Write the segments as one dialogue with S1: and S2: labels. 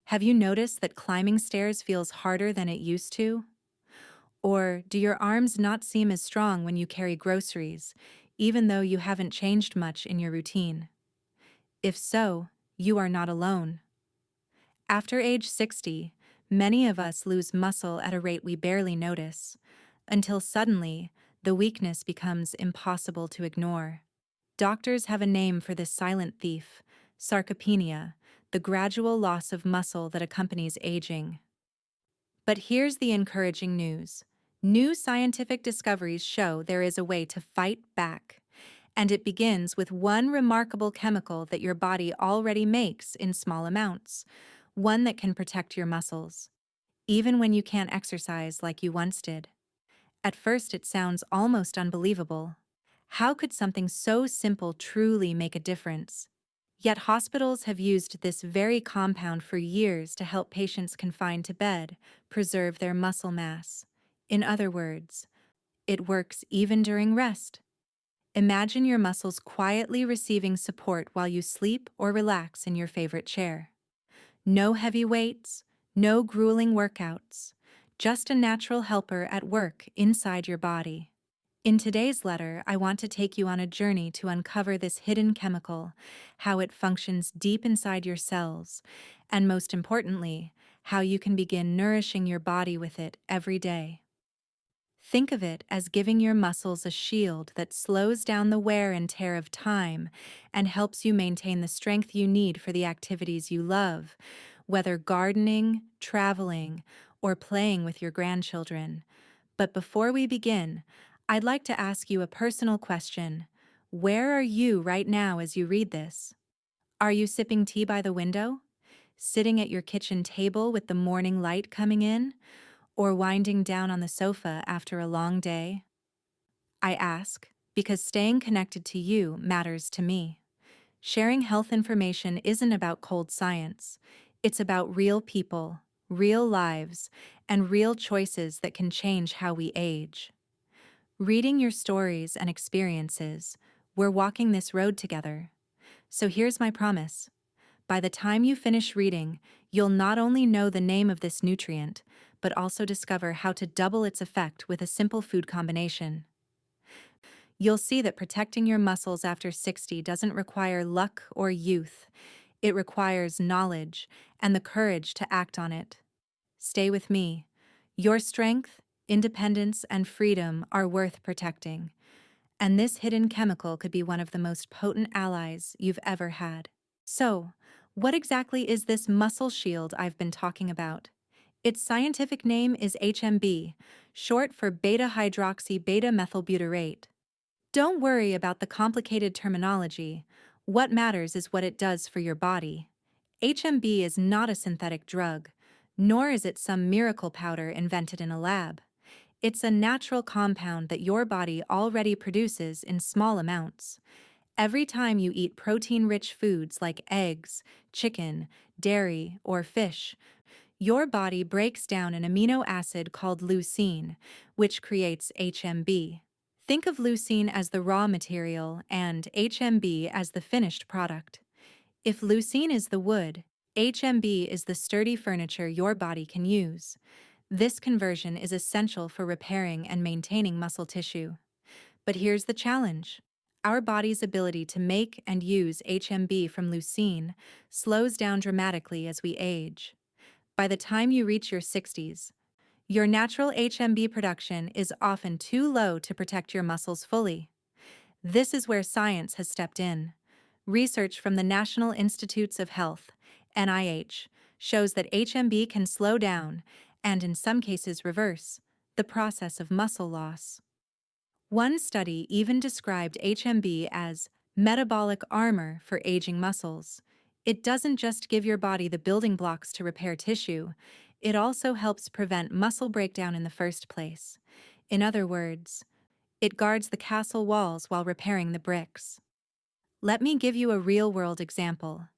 S1: Have you noticed that climbing stairs feels harder than it used to? Or do your arms not seem as strong when you carry groceries, even though you haven't changed much in your routine? If so, you are not alone. After age 60, many of us lose muscle at a rate we barely notice, until suddenly, the weakness becomes impossible to ignore. Doctors have a name for this silent thief: sarcopenia, the gradual loss of muscle that accompanies aging. But here's the encouraging news. New scientific discoveries show there is a way to fight back, and it begins with one remarkable chemical that your body already makes in small amounts, one that can protect your muscles, even when you can't exercise like you once did. At first, it sounds almost unbelievable. How could something so simple truly make a difference? Yet hospitals have used this very compound for years to help patients confined to bed preserve their muscle mass. In other words, it works even during rest. Imagine your muscles quietly receiving support while you sleep or relax in your favorite chair. No heavy weights, no grueling workouts, just a natural helper at work inside your body. In today's letter, I want to take you on a journey to uncover this hidden chemical, how it functions deep inside your cells, and most importantly, how you can begin nourishing your body with it every day. Think of it as giving your muscles a shield that slows down the wear and tear of time and helps you maintain the strength you need for the activities you love, whether gardening, traveling, or playing with your grandchildren. But before we begin, I'd like to ask you a personal question. Where are you right now as you read this? Are you sipping tea by the window? Sitting at your kitchen table with the morning light coming in? Or winding down on the sofa after a long day? I ask because staying connected to you matters to me. Sharing health information isn't about cold science. It's about real people, real lives, and real choices that can change how we age. Reading your stories and experiences, we're walking this road together. So here's my promise. By the time you finish reading, you'll not only know the name of this nutrient, but also discover how to double its effect with a simple food combination. You'll see that protecting your muscles after 60 doesn't require luck or youth. It requires knowledge and the courage to act on it. Stay with me. Your strength, independence, and freedom are worth protecting, and this hidden chemical could be one of the most potent allies you've ever had. So, what exactly is this muscle shield I've been talking about? Its scientific name is HMB, short for beta-hydroxy-beta-methylbutyrate. Don't worry about the complicated terminology. What matters is what it does for your body. HMB is not a synthetic drug, nor is it some miracle powder invented in a lab. It's a natural compound that your body already produces in small amounts. Every time you eat protein-rich foods like eggs, chicken, dairy, or fish, your body breaks down an amino acid called leucine, which creates HMB. Think of leucine as the raw material and HMB as the finished product. If leucine is the wood, HMB is the sturdy furniture your body can use. This conversion is essential for repairing and maintaining muscle tissue. But here's the challenge. Our body's ability to make and use HMB from leucine slows down dramatically as we age. By the time you reach your 60s, your natural HMB production is often too low to protect your muscles fully. This is where science has stepped in. Research from the National Institutes of Health, NIH, shows that HMB can slow down, and in some cases reverse, the process of muscle loss. One study even described HMB as metabolic armor for aging muscles. It doesn't just give your body the building blocks to repair tissue, it also helps prevent muscle breakdown in the first place. In other words, it guards the castle walls while repairing the bricks. Let me give you a real-world example.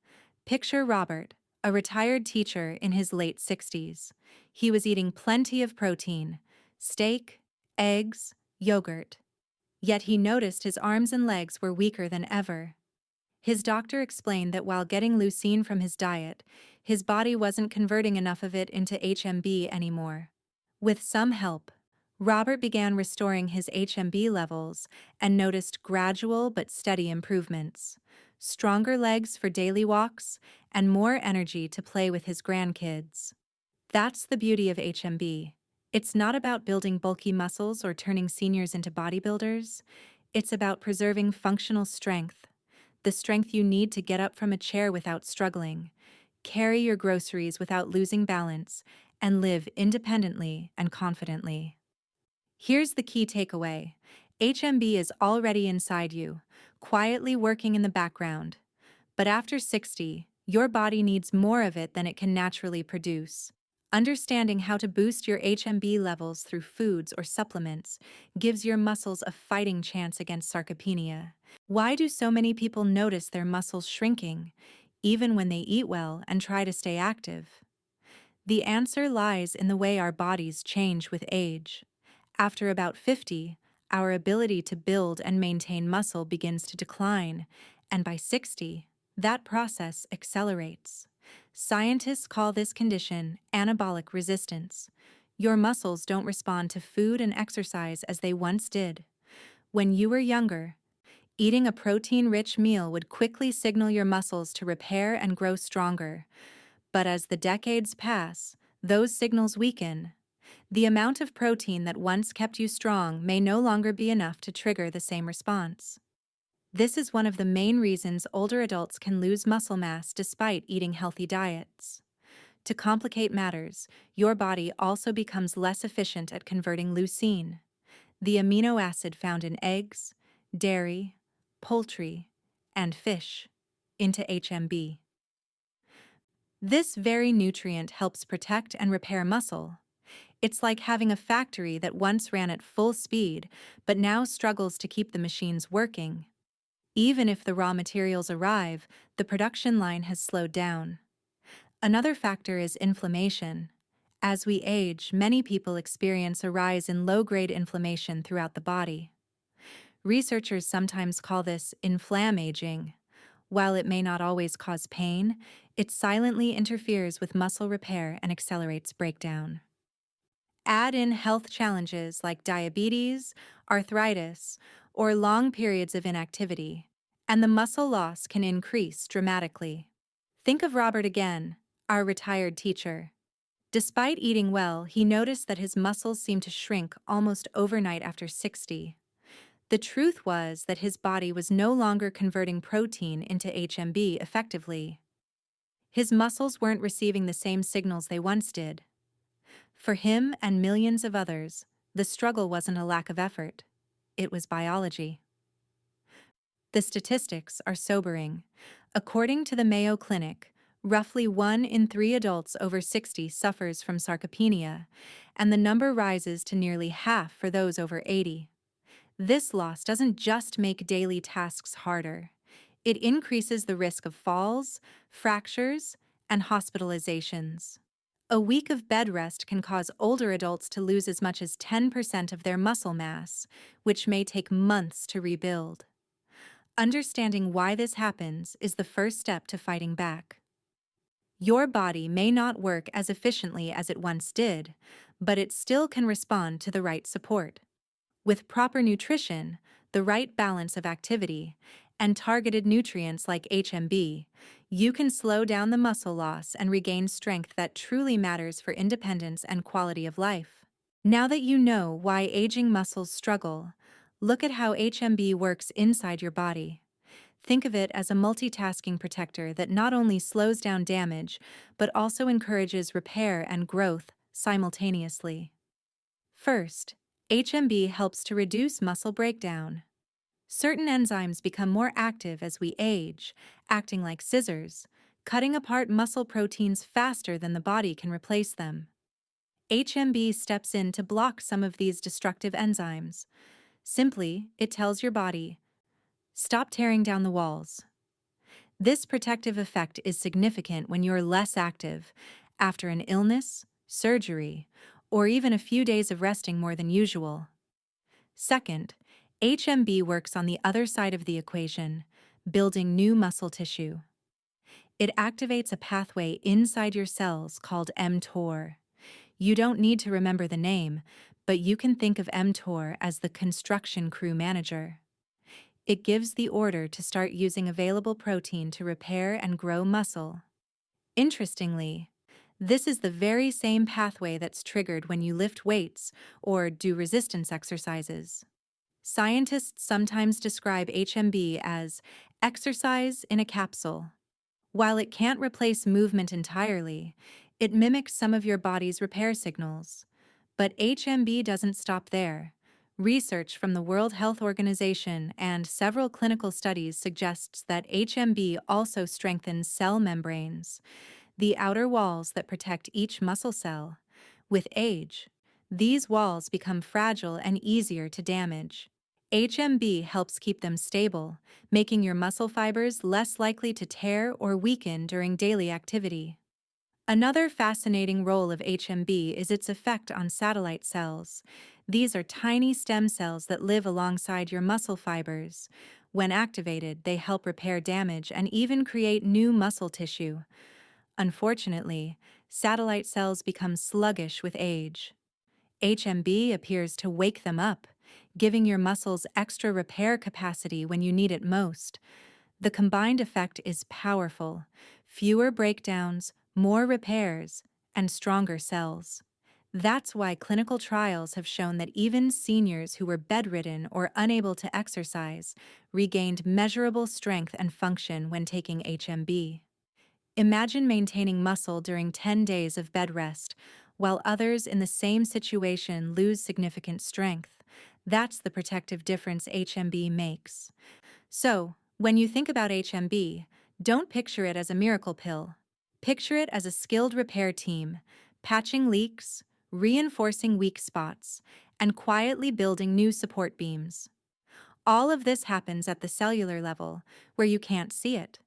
S1: Picture Robert, a retired teacher in his late 60s. He was eating plenty of protein: steak, eggs, yogurt. Yet he noticed his arms and legs were weaker than ever. His doctor explained that while getting leucine from his diet, His body wasn't converting enough of it into HMB anymore. With some help, Robert began restoring his HMB levels and noticed gradual but steady improvements. Stronger legs for daily walks and more energy to play with his grandkids. That's the beauty of HMB. It's not about building bulky muscles or turning seniors into bodybuilders. It's about preserving functional strength, the strength you need to get up from a chair without struggling, carry your groceries without losing balance, and live independently and confidently. Here's the key takeaway. HMB is already inside you, quietly working in the background. But after 60, your body needs more of it than it can naturally produce. Understanding how to boost your HMB levels through foods or supplements gives your muscles a fighting chance against sarcopenia. Why do so many people notice their muscles shrinking, even when they eat well and try to stay active? The answer lies in the way our bodies change with age. After about 50, our ability to build and maintain muscle begins to decline, and by 60, that process accelerates. Scientists call this condition anabolic resistance. Your muscles don't respond to food and exercise as they once did. When you were younger, eating a protein-rich meal would quickly signal your muscles to repair and grow stronger. But as the decades pass, those signals weaken. The amount of protein that once kept you strong may no longer be enough to trigger the same response. This is one of the main reasons older adults can lose muscle mass despite eating healthy diets. To complicate matters, your body also becomes less efficient at converting leucine, the amino acid found in eggs, dairy, poultry, and fish, into HMB. This very nutrient helps protect and repair muscle. It's like having a factory that once ran at full speed, but now struggles to keep the machines working. Even if the raw materials arrive, the production line has slowed down. Another factor is inflammation. As we age, many people experience a rise in low-grade inflammation throughout the body. Researchers sometimes call this inflammaging. While it may not always cause pain, it silently interferes with muscle repair and accelerates breakdown. Add in health challenges like diabetes, arthritis, or long periods of inactivity, and the muscle loss can increase dramatically. Think of Robert again, our retired teacher. Despite eating well, he noticed that his muscles seemed to shrink almost overnight after 60. The truth was that his body was no longer converting protein into HMB effectively. His muscles weren't receiving the same signals they once did. For him and millions of others, the struggle wasn't a lack of effort. It was biology. The statistics are sobering. According to the Mayo Clinic, roughly 1 in 3 adults over 60 suffers from sarcopenia, and the number rises to nearly half for those over 80. This loss doesn't just make daily tasks harder. It increases the risk of falls, fractures, and hospitalizations. A week of bed rest can cause older adults to lose as much as 10% of their muscle mass, which may take months to rebuild. Understanding why this happens is the first step to fighting back. Your body may not work as efficiently as it once did, but it still can respond to the right support. With proper nutrition, the right balance of activity, and targeted nutrients like HMB, you can slow down the muscle loss and regain strength that truly matters for independence and quality of life. Now that you know why aging muscles struggle, look at how HMB works inside your body. Think of it as a multitasking protector that not only slows down damage, but also encourages repair and growth simultaneously. First, HMB helps to reduce muscle breakdown. Certain enzymes become more active as we age, acting like scissors, cutting apart muscle proteins faster than the body can replace them. HMB steps in to block some of these destructive enzymes. Simply, it tells your body, stop tearing down the walls. This protective effect is significant when you're less active, after an illness, surgery, or even a few days of resting more than usual. Second, HMB works on the other side of the equation, building new muscle tissue. It activates a pathway inside your cells called mTOR. You don't need to remember the name, but you can think of mTOR as the construction crew manager. It gives the order to start using available protein to repair and grow muscle. Interestingly, this is the very same pathway that's triggered when you lift weights or do resistance exercises. Scientists sometimes describe HMB as exercise in a capsule. While it can't replace movement entirely, it mimics some of your body's repair signals. But HMB doesn't stop there. Research from the World Health Organization and several clinical studies suggests that HMB also strengthens cell membranes, the outer walls that protect each muscle cell. With age, these walls become fragile and easier to damage. HMB helps keep them stable, making your muscle fibers less likely to tear or weaken during daily activity. Another fascinating role of HMB is its effect on satellite cells. These are tiny stem cells that live alongside your muscle fibers. When activated, they help repair damage and even create new muscle tissue. Unfortunately, satellite cells become sluggish with age. HMB appears to wake them up, giving your muscles extra repair capacity when you need it most. The combined effect is powerful: fewer breakdowns, more repairs, and stronger cells. That's why clinical trials have shown that even seniors who were bedridden or unable to exercise regained measurable strength and function when taking HMB. Imagine maintaining muscle during 10 days of bed rest, while others in the same situation lose significant strength. That's the protective difference HMB makes. So, when you think about HMB, don't picture it as a miracle pill. Picture it as a skilled repair team, patching leaks, reinforcing weak spots, and quietly building new support beams. All of this happens at the cellular level, where you can't see it,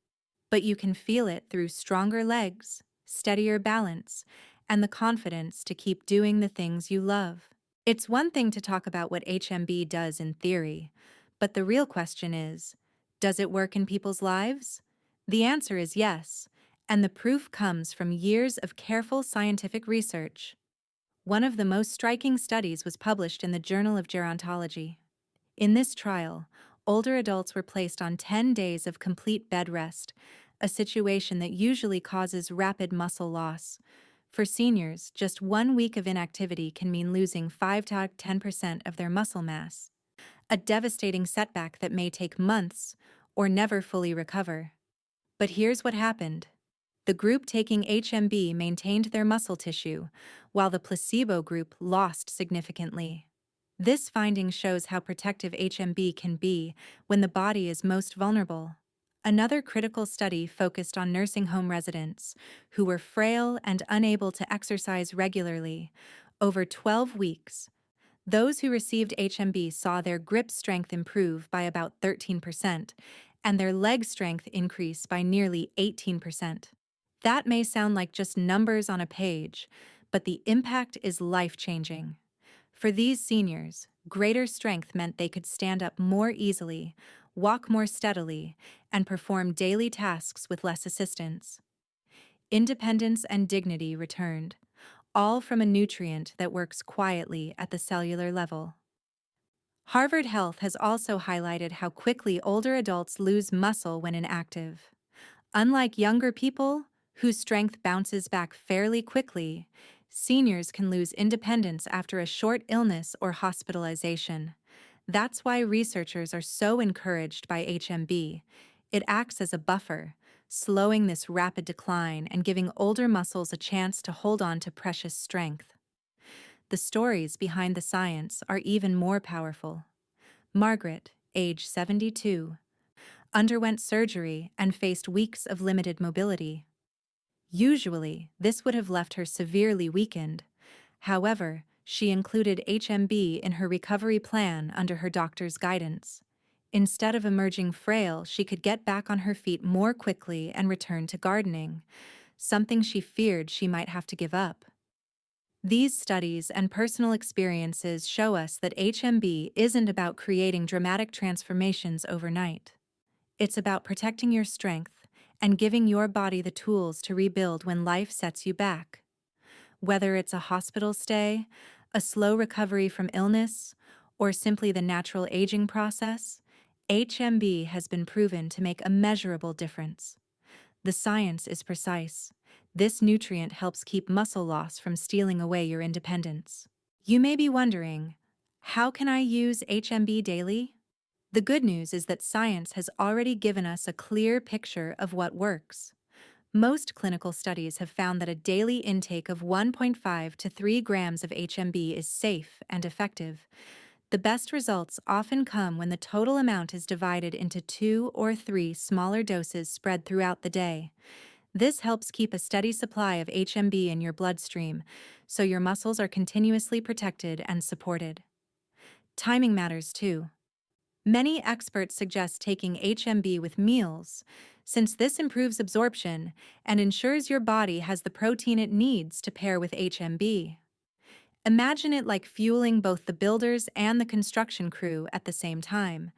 S1: but you can feel it through stronger legs, steadier balance, and the confidence to keep doing the things you love. It's one thing to talk about what HMB does in theory, but the real question is, does it work in people's lives? The answer is yes, and the proof comes from years of careful scientific research. One of the most striking studies was published in the Journal of Gerontology. In this trial, older adults were placed on 10 days of complete bed rest, a situation that usually causes rapid muscle loss. For seniors, just 1 week of inactivity can mean losing 5 to 10% of their muscle mass, a devastating setback that may take months or never fully recover. But here's what happened. The group taking HMB maintained their muscle tissue, while the placebo group lost significantly. This finding shows how protective HMB can be when the body is most vulnerable. Another critical study focused on nursing home residents who were frail and unable to exercise regularly. Over 12 weeks, those who received HMB saw their grip strength improve by about 13% and their leg strength increase by nearly 18%. That may sound like just numbers on a page, but the impact is life-changing. For these seniors, greater strength meant they could stand up more easily, walk more steadily, and perform daily tasks with less assistance. Independence and dignity returned, all from a nutrient that works quietly at the cellular level. Harvard Health has also highlighted how quickly older adults lose muscle when inactive. Unlike younger people, whose strength bounces back fairly quickly, seniors can lose independence after a short illness or hospitalization. That's why researchers are so encouraged by HMB. It acts as a buffer, slowing this rapid decline and giving older muscles a chance to hold on to precious strength. The stories behind the science are even more powerful. Margaret, age 72, underwent surgery and faced weeks of limited mobility. Usually, this would have left her severely weakened. However, she included HMB in her recovery plan under her doctor's guidance. Instead of emerging frail, she could get back on her feet more quickly and return to gardening, something she feared she might have to give up. These studies and personal experiences show us that HMB isn't about creating dramatic transformations overnight. It's about protecting your strength and giving your body the tools to rebuild when life sets you back. Whether it's a hospital stay, a slow recovery from illness, or simply the natural aging process, HMB has been proven to make a measurable difference. The science is precise. This nutrient helps keep muscle loss from stealing away your independence. You may be wondering, how can I use HMB daily? The good news is that science has already given us a clear picture of what works. Most clinical studies have found that a daily intake of 1.5 to 3 grams of HMB is safe and effective. The best results often come when the total amount is divided into 2 or 3 smaller doses spread throughout the day. This helps keep a steady supply of HMB in your bloodstream, so your muscles are continuously protected and supported. Timing matters too. Many experts suggest taking HMB with meals, since this improves absorption and ensures your body has the protein it needs to pair with HMB. Imagine it like fueling both the builders and the construction crew at the same time.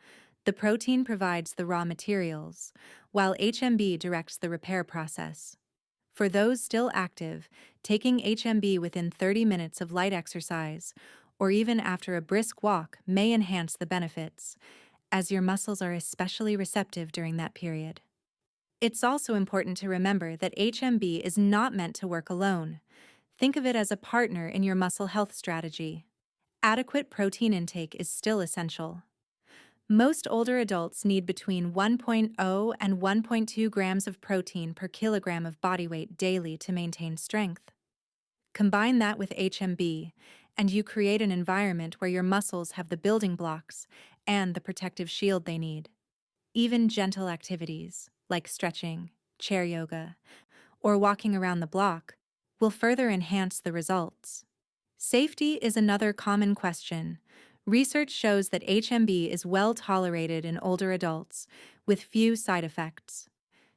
S1: The protein provides the raw materials, while HMB directs the repair process. For those still active, taking HMB within 30 minutes of light exercise, or even after a brisk walk, may enhance the benefits, as your muscles are especially receptive during that period. It's also important to remember that HMB is not meant to work alone. Think of it as a partner in your muscle health strategy. Adequate protein intake is still essential. Most older adults need between 1.0 and 1.2 grams of protein per kilogram of body weight daily to maintain strength. Combine that with HMB, and you create an environment where your muscles have the building blocks and the protective shield they need. Even gentle activities, like stretching, chair yoga, or walking around the block, will further enhance the results. Safety is another common question. Research shows that HMB is well tolerated in older adults, with few side effects.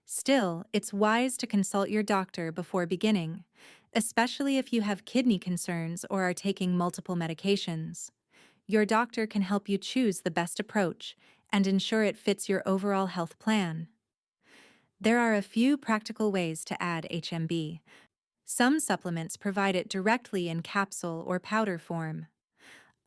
S1: Still, it's wise to consult your doctor before beginning, especially if you have kidney concerns or are taking multiple medications. Your doctor can help you choose the best approach and ensure it fits your overall health plan. There are a few practical ways to add HMB. Some supplements provide it directly in capsule or powder form.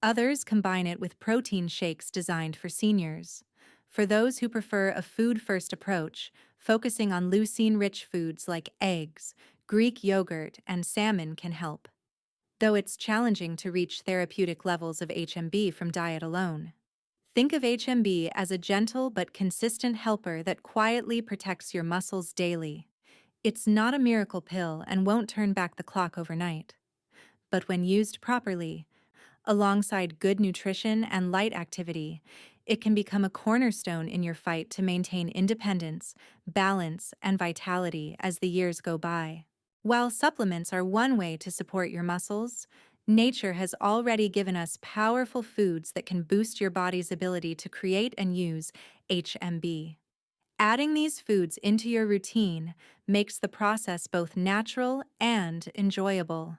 S1: Others combine it with protein shakes designed for seniors. For those who prefer a food-first approach, focusing on leucine-rich foods like eggs, Greek yogurt, and salmon can help, though it's challenging to reach therapeutic levels of HMB from diet alone. Think of HMB as a gentle but consistent helper that quietly protects your muscles daily. It's not a miracle pill and won't turn back the clock overnight. But when used properly, alongside good nutrition and light activity, it can become a cornerstone in your fight to maintain independence, balance, and vitality as the years go by. While supplements are one way to support your muscles, nature has already given us powerful foods that can boost your body's ability to create and use HMB. Adding these foods into your routine makes the process both natural and enjoyable.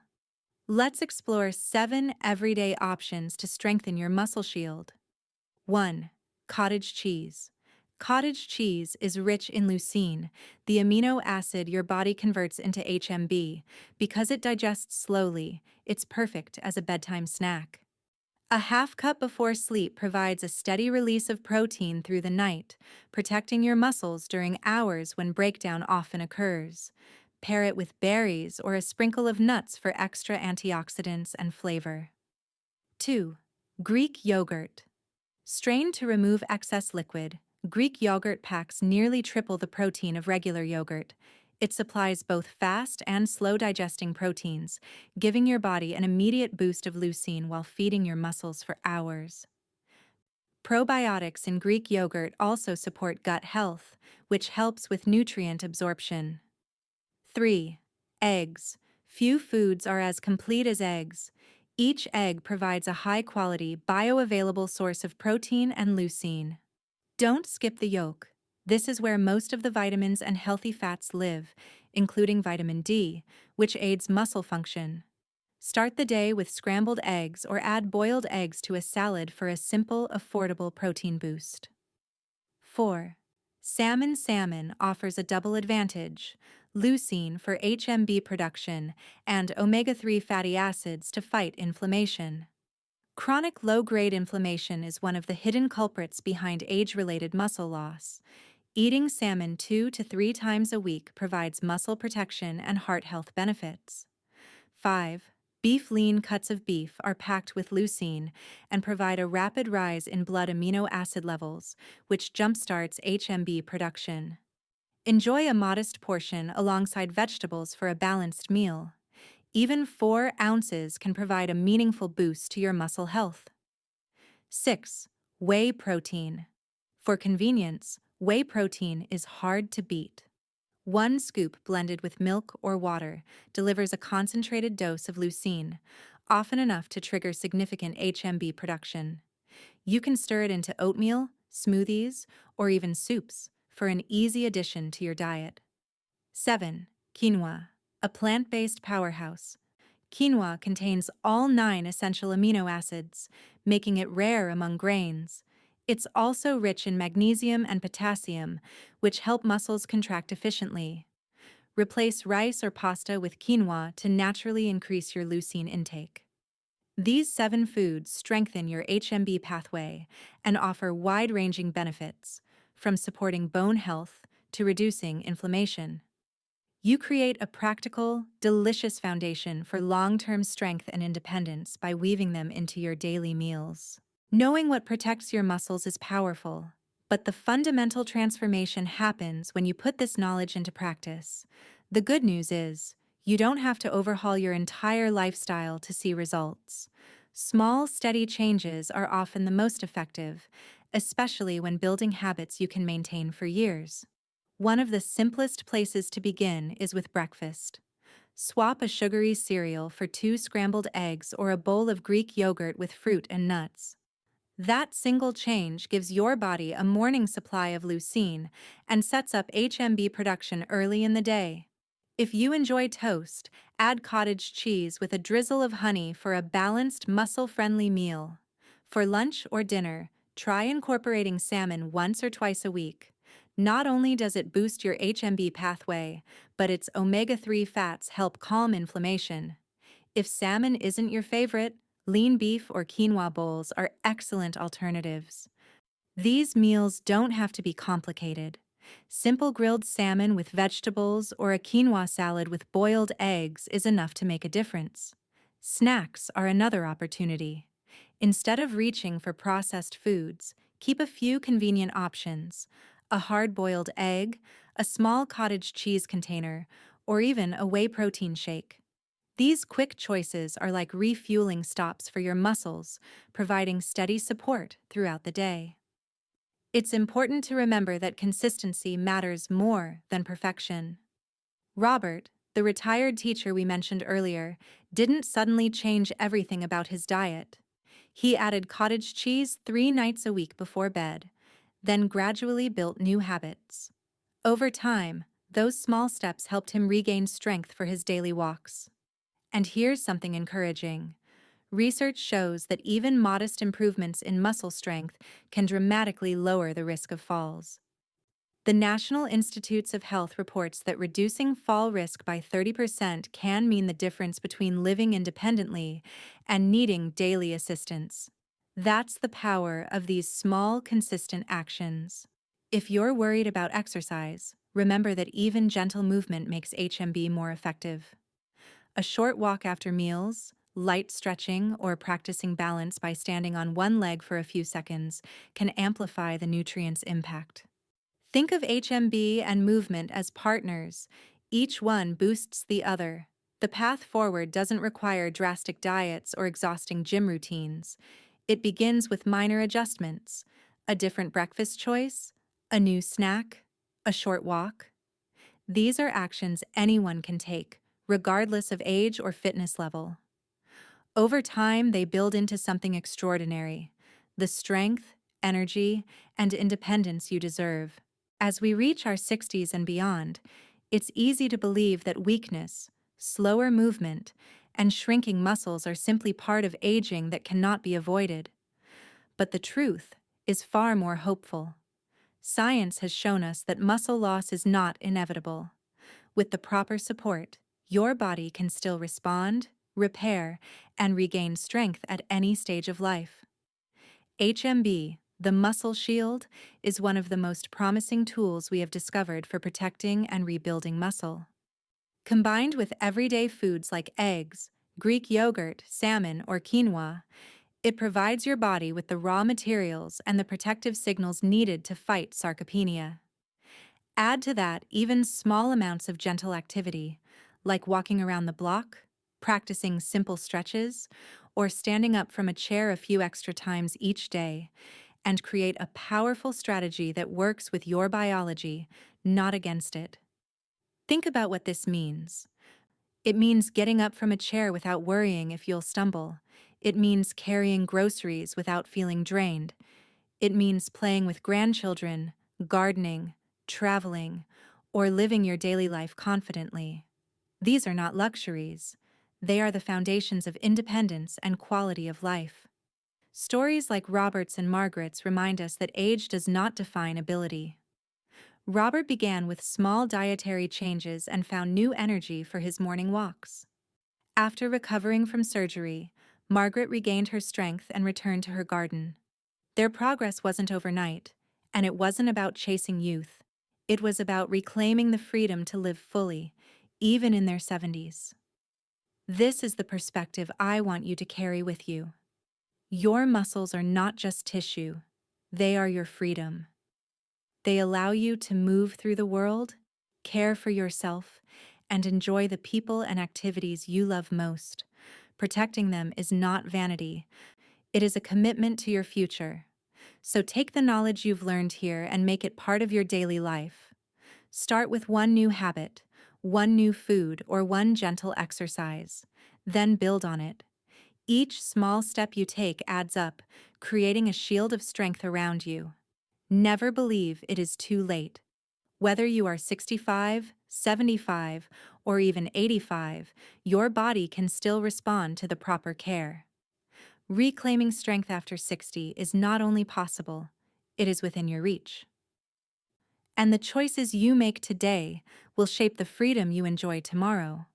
S1: Let's explore 7 everyday options to strengthen your muscle shield. 1. Cottage cheese. Cottage cheese is rich in leucine, the amino acid your body converts into HMB. Because it digests slowly, it's perfect as a bedtime snack. A half cup before sleep provides a steady release of protein through the night, protecting your muscles during hours when breakdown often occurs. Pair it with berries or a sprinkle of nuts for extra antioxidants and flavor. 2. Greek yogurt. Strained to remove excess liquid, Greek yogurt packs nearly triple the protein of regular yogurt. It supplies both fast and slow-digesting proteins, giving your body an immediate boost of leucine while feeding your muscles for hours. Probiotics in Greek yogurt also support gut health, which helps with nutrient absorption. 3. Eggs. Few foods are as complete as eggs. Each egg provides a high-quality, bioavailable source of protein and leucine. Don't skip the yolk. This is where most of the vitamins and healthy fats live, including vitamin D, which aids muscle function. Start the day with scrambled eggs or add boiled eggs to a salad for a simple, affordable protein boost. 4. Salmon offers a double advantage: leucine for HMB production and omega-3 fatty acids to fight inflammation. Chronic low-grade inflammation is one of the hidden culprits behind age-related muscle loss. Eating salmon 2 to 3 times a week provides muscle protection and heart health benefits. 5. Beef lean cuts of beef are packed with leucine and provide a rapid rise in blood amino acid levels, which jumpstarts HMB production. Enjoy a modest portion alongside vegetables for a balanced meal. Even 4 ounces can provide a meaningful boost to your muscle health. 6. Whey protein. For convenience, whey protein is hard to beat. 1 scoop blended with milk or water delivers a concentrated dose of leucine, often enough to trigger significant HMB production. You can stir it into oatmeal, smoothies, or even soups for an easy addition to your diet. 7. Quinoa, a plant-based powerhouse. Quinoa contains all 9 essential amino acids, making it rare among grains. It's also rich in magnesium and potassium, which help muscles contract efficiently. Replace rice or pasta with quinoa to naturally increase your leucine intake. These 7 foods strengthen your HMB pathway and offer wide-ranging benefits, from supporting bone health to reducing inflammation. You create a practical, delicious foundation for long-term strength and independence by weaving them into your daily meals. Knowing what protects your muscles is powerful, but the fundamental transformation happens when you put this knowledge into practice. The good news is, you don't have to overhaul your entire lifestyle to see results. Small, steady changes are often the most effective, especially when building habits you can maintain for years. One of the simplest places to begin is with breakfast. Swap a sugary cereal for 2 scrambled eggs or a bowl of Greek yogurt with fruit and nuts. That single change gives your body a morning supply of leucine and sets up HMB production early in the day. If you enjoy toast, add cottage cheese with a drizzle of honey for a balanced, muscle-friendly meal. For lunch or dinner, try incorporating salmon once or twice a week. Not only does it boost your HMB pathway, but its omega-3 fats help calm inflammation. If salmon isn't your favorite, lean beef or quinoa bowls are excellent alternatives. These meals don't have to be complicated. Simple grilled salmon with vegetables or a quinoa salad with boiled eggs is enough to make a difference. Snacks are another opportunity. Instead of reaching for processed foods, keep a few convenient options: a hard-boiled egg, a small cottage cheese container, or even a whey protein shake. These quick choices are like refueling stops for your muscles, providing steady support throughout the day. It's important to remember that consistency matters more than perfection. Robert, the retired teacher we mentioned earlier, didn't suddenly change everything about his diet. He added cottage cheese 3 nights a week before bed, then gradually built new habits. Over time, those small steps helped him regain strength for his daily walks. And here's something encouraging. Research shows that even modest improvements in muscle strength can dramatically lower the risk of falls. The National Institutes of Health reports that reducing fall risk by 30% can mean the difference between living independently and needing daily assistance. That's the power of these small, consistent actions. If you're worried about exercise, remember that even gentle movement makes HMB more effective. A short walk after meals, light stretching, or practicing balance by standing on one leg for a few seconds can amplify the nutrients' impact. Think of HMB and movement as partners. Each one boosts the other. The path forward doesn't require drastic diets or exhausting gym routines. It begins with minor adjustments: a different breakfast choice, a new snack, a short walk. These are actions anyone can take, regardless of age or fitness level. Over time, they build into something extraordinary: the strength, energy, and independence you deserve. As we reach our 60s and beyond, it's easy to believe that weakness, slower movement, and shrinking muscles are simply part of aging that cannot be avoided. But the truth is far more hopeful. Science has shown us that muscle loss is not inevitable. With the proper support, your body can still respond, repair, and regain strength at any stage of life. HMB, the muscle shield, is one of the most promising tools we have discovered for protecting and rebuilding muscle. Combined with everyday foods like eggs, Greek yogurt, salmon, or quinoa, it provides your body with the raw materials and the protective signals needed to fight sarcopenia. Add to that even small amounts of gentle activity, like walking around the block, practicing simple stretches, or standing up from a chair a few extra times each day, and create a powerful strategy that works with your biology, not against it. Think about what this means. It means getting up from a chair without worrying if you'll stumble. It means carrying groceries without feeling drained. It means playing with grandchildren, gardening, traveling, or living your daily life confidently. These are not luxuries. They are the foundations of independence and quality of life. Stories like Robert's and Margaret's remind us that age does not define ability. Robert began with small dietary changes and found new energy for his morning walks. After recovering from surgery, Margaret regained her strength and returned to her garden. Their progress wasn't overnight, and it wasn't about chasing youth. It was about reclaiming the freedom to live fully, even in their 70s. This is the perspective I want you to carry with you. Your muscles are not just tissue, they are your freedom. They allow you to move through the world, care for yourself, and enjoy the people and activities you love most. Protecting them is not vanity, it is a commitment to your future. So take the knowledge you've learned here and make it part of your daily life. Start with one new habit, one new food, or one gentle exercise. Then build on it. Each small step you take adds up, creating a shield of strength around you. Never believe it is too late. Whether you are 65, 75, or even 85, your body can still respond to the proper care. Reclaiming strength after 60 is not only possible, it is within your reach. And the choices you make today will shape the freedom you enjoy tomorrow.